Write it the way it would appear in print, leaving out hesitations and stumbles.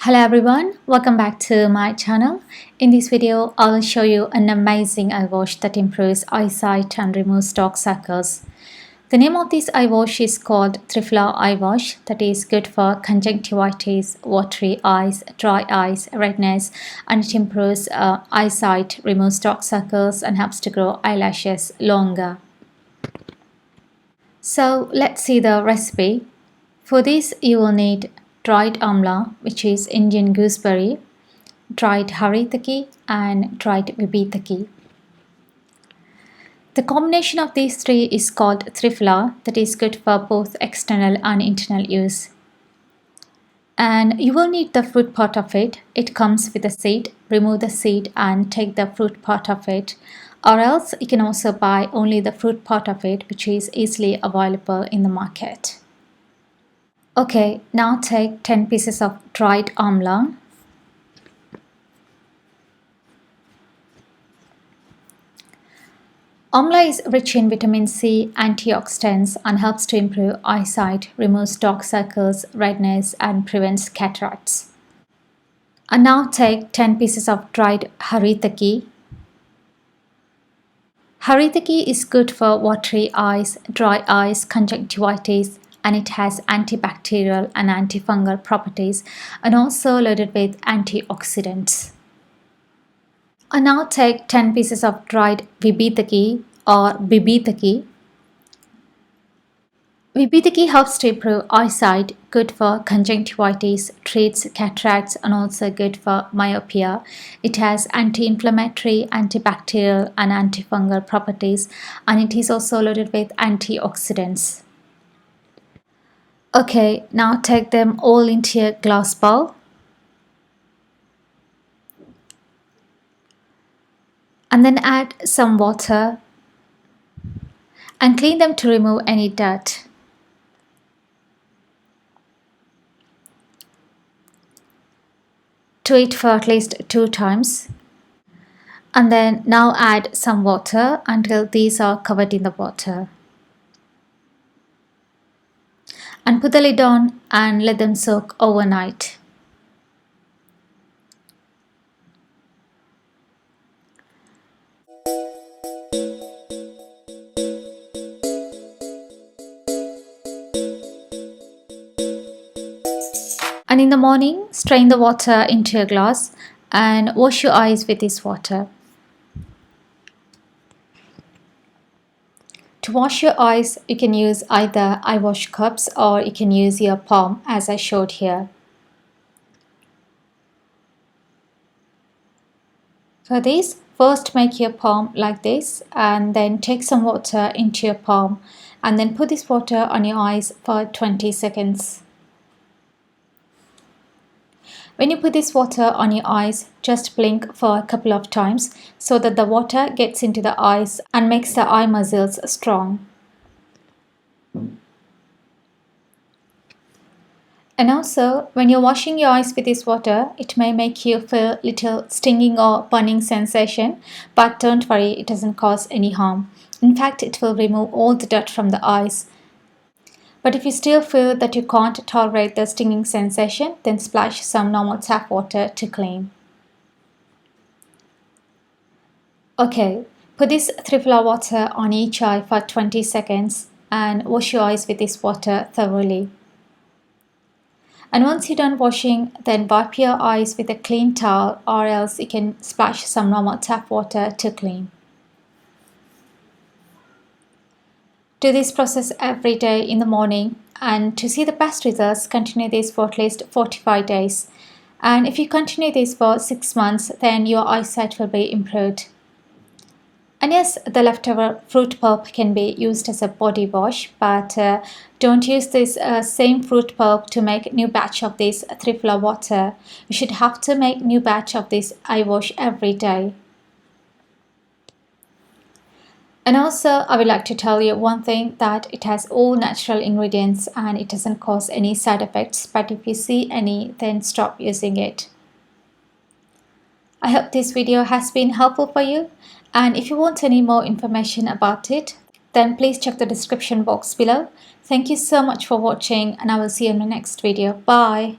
Hello everyone, welcome back to my channel. In this video, I will show you an amazing eye wash that improves eyesight and removes dark circles. The name of this eye wash is called TRIPHALA EyeWash, that is good for conjunctivitis, watery eyes, dry eyes, redness, and it improves eyesight, removes dark circles, and helps to grow eyelashes longer. So let's see the recipe. For this, you will need dried amla, which is Indian gooseberry, dried haritaki, and dried VIBHEETAKI. The combination of these three is called TRIPHALA, that is good for both external and internal use. And you will need the fruit part of it. It comes with a seed. Remove the seed and take the fruit part of it. Or else you can also buy only the fruit part of it, which is easily available in the market. Okay, now take 10 pieces of dried amla. Amla is rich in vitamin C, antioxidants, and helps to improve eyesight, removes dark circles, redness, and prevents cataracts. And now take 10 pieces of dried haritaki. Haritaki is good for watery eyes, dry eyes, conjunctivitis, and it has antibacterial and antifungal properties and also loaded with antioxidants. And now take 10 pieces of dried VIBHEETAKI or VIBHEETAKI. VIBHEETAKI helps to improve eyesight, good for conjunctivitis, treats cataracts, and also good for myopia. It has anti-inflammatory, antibacterial, and antifungal properties, and it is also loaded with antioxidants. Okay, now take them all into a glass bowl. And then add some water and clean them to remove any dirt. Do it for at least 2 times. And then now add some water until these are covered in the water. And put the lid on and let them soak overnight. And in the morning, strain the water into a glass and wash your eyes with this water. To wash your eyes, you can use either eye wash cups or you can use your palm as I showed here. For this, first make your palm like this and then take some water into your palm and then put this water on your eyes for 20 seconds. When you put this water on your eyes, just blink for a couple of times so that the water gets into the eyes and makes the eye muscles strong. And also, when you're washing your eyes with this water, it may make you feel little stinging or burning sensation, but don't worry, it doesn't cause any harm. In fact, it will remove all the dirt from the eyes. But if you still feel that you can't tolerate the stinging sensation, then splash some normal tap water to clean. Okay, put this TRIPHALA water on each eye for 20 seconds and wash your eyes with this water thoroughly. And once you're done washing, then wipe your eyes with a clean towel or else you can splash some normal tap water to clean. Do this process every day in the morning, and to see the best results, continue this for at least 45 days. And if you continue this for 6 months, then your eyesight will be improved. And yes, the leftover fruit pulp can be used as a body wash, but don't use this same fruit pulp to make new batch of this TRIPHALA water. You should have to make new batch of this eye wash every day. And also, I would like to tell you one thing, that it has all natural ingredients and it doesn't cause any side effects, but if you see any, then stop using it. I hope this video has been helpful for you, and if you want any more information about it, then please check the description box below. Thank you so much for watching, and I will see you in the next video. Bye.